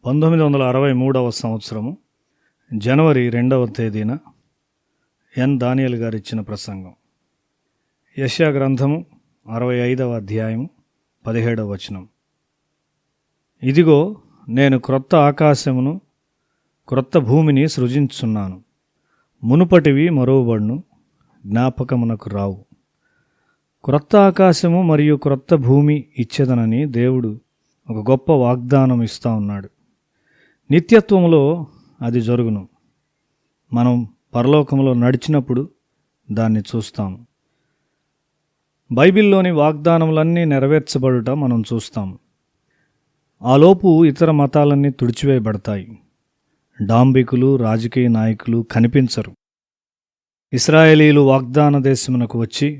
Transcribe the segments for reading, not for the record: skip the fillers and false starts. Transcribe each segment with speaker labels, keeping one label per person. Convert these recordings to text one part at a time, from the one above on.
Speaker 1: 1963 సంవత్సరము జనవరి 2వ తేదీన ఎన్ దానియేలు గారు ఇచ్చిన ప్రసంగం. యెషయా గ్రంథము 65వ అధ్యాయము 17వ వచనం. ఇదిగో, నేను క్రొత్త ఆకాశమును క్రొత్త భూమిని సృజించుచున్నాను, మునుపటివి మరువబడును, జ్ఞాపకమునకు రావు. క్రొత్త ఆకాశము మరియు క్రొత్త భూమి ఇచ్చేదనని దేవుడు ఒక గొప్ప వాగ్దానం ఇస్తూ ఉన్నాడు. నిత్యత్వములో అది జరుగును. మనం పరలోకంలో నడిచినప్పుడు దాన్ని చూస్తాము. బైబిల్లోని వాగ్దానములన్నీ నెరవేర్చబడుట మనం చూస్తాము. ఆలోపు ఇతర మతాలన్నీ తుడిచివేయబడతాయి. డాంబికులు, రాజకీయ నాయకులు కనిపించరు. ఇశ్రాయేలీలు వాగ్దాన దేశమునకు వచ్చి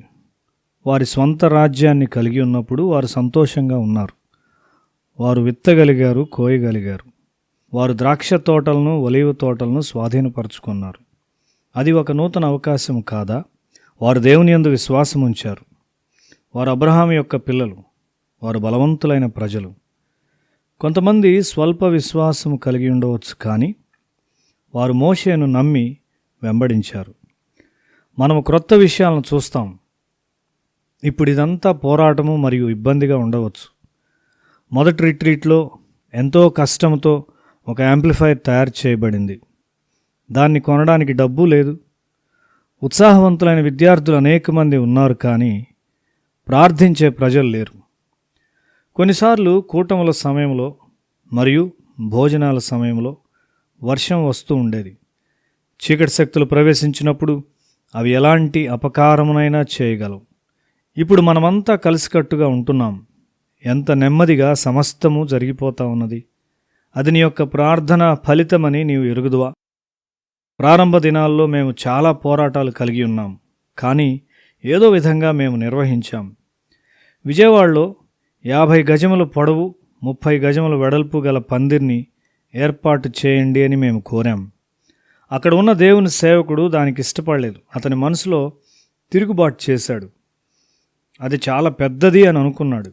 Speaker 1: వారి స్వంత రాజ్యాన్ని కలిగి ఉన్నప్పుడు వారు సంతోషంగా ఉన్నారు. వారు విత్తగలిగారు, కోయగలిగారు. వారు ద్రాక్ష తోటలను, ఒలీవ తోటలను స్వాధీనపరుచుకున్నారు. అది ఒక నూతన అవకాశం కాదా? వారు దేవుని యందు విశ్వాసం ఉంచారు. వారు అబ్రహాము యొక్క పిల్లలు. వారు బలవంతులైన ప్రజలు. కొంతమంది స్వల్ప విశ్వాసం కలిగి ఉండవచ్చు, కానీ వారు మోషేను నమ్మి వెంబడించారు. మనము క్రొత్త విషయాలను చూస్తాం. ఇప్పుడు ఇదంతా పోరాటము మరియు ఇబ్బందిగా ఉండవచ్చు. మొదటి రిట్రీట్లో ఎంతో కష్టంతో ఒక యాంప్లిఫైయర్ తయారు చేయబడింది. దాన్ని కొనడానికి డబ్బు లేదు. ఉత్సాహవంతులైన విద్యార్థులు అనేక మంది ఉన్నారు, కానీ ప్రార్థించే ప్రజలు లేరు. కొన్నిసార్లు కూటముల సమయంలో మరియు భోజనాల సమయంలో వర్షం వస్తూ ఉండేది. చీకటి శక్తులు ప్రవేశించినప్పుడు అవి ఎలాంటి అపకారమునైనా చేయగలవు. ఇప్పుడు మనమంతా కలిసికట్టుగా ఉంటున్నాం. ఎంత నెమ్మదిగా సమస్తము జరిగిపోతా ఉన్నది. అది నీ యొక్క ప్రార్థన ఫలితమని నీవు ఎరుగుదువా? ప్రారంభ దినాల్లో మేము చాలా పోరాటాలు కలిగి ఉన్నాం, కానీ ఏదో విధంగా మేము నిర్వహించాం. విజయవాడలో 50 గజముల పొడవు, 30 గజముల వెడల్పు గల పందిర్ని ఏర్పాటు చేయండి అని మేము కోరాం. అక్కడ ఉన్న దేవుని సేవకుడు దానికి ఇష్టపడలేదు. అతని మనసులో తిరుగుబాటు చేశాడు. అది చాలా పెద్దది అని అనుకున్నాడు.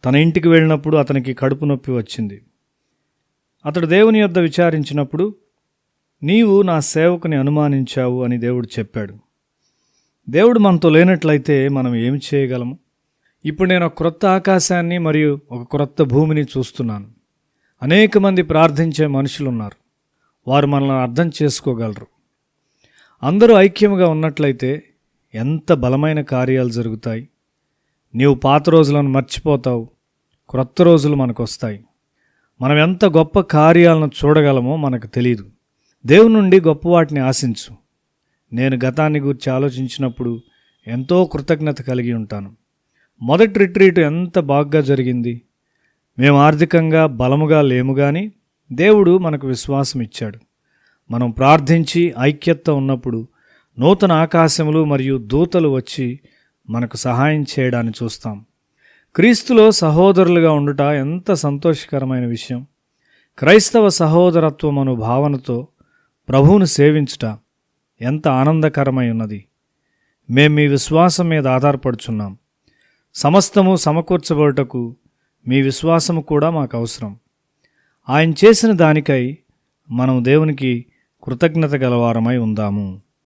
Speaker 1: తన ఇంటికి వెళ్ళినప్పుడు అతనికి కడుపు నొప్పి వచ్చింది. అతడు దేవుని యొద్ద విచారించినప్పుడు, నీవు నా సేవకుని అనుమానించావు అని దేవుడు చెప్పాడు. దేవుడు మనతో లేనట్లయితే మనం ఏమి చేయగలము? ఇప్పుడు నేను ఒక క్రొత్త ఆకాశాన్ని మరియు ఒక క్రొత్త భూమిని చూస్తున్నాను. అనేక మంది ప్రార్థించే మనుషులు ఉన్నారు. వారు మనల్ని అర్థం చేసుకోగలరు. అందరూ ఐక్యముగా ఉన్నట్లయితే ఎంత బలమైన కార్యాలు జరుగుతాయి. నీవు పాత రోజులను మర్చిపోతావు. క్రొత్త రోజులు మనకు వస్తాయి. మనం ఎంత గొప్ప కార్యాలను చూడగలమో మనకు తెలియదు. దేవుని నుండి గొప్ప వాటిని ఆశించు. నేను గతాన్ని గురించి ఆలోచించినప్పుడు ఎంతో కృతజ్ఞత కలిగి ఉంటాను. మొదటి రిట్రీట్ ఎంత బాగా జరిగింది. మేము ఆర్థికంగా బలముగా లేము, కానీ దేవుడు మనకు విశ్వాసం ఇచ్చాడు. మనం ప్రార్థించి ఐక్యత ఉన్నప్పుడు నూతన ఆకాశములు మరియు దూతలు వచ్చి మనకు సహాయం చేయడాన్ని చూస్తాం. క్రీస్తులో సహోదరులుగా ఉండుట ఎంత సంతోషకరమైన విషయం. క్రైస్తవ సహోదరత్వం అను భావనతో ప్రభువును సేవించుట ఎంత ఆనందకరమై ఉన్నది. మేము మీ విశ్వాసం మీద ఆధారపడుచున్నాం. సమస్తము సమకూర్చబడుటకు మీ విశ్వాసము కూడా మాకు అవసరం. ఆయన చేసిన దానికై మనం దేవునికి కృతజ్ఞత గలవారమై ఉందాము.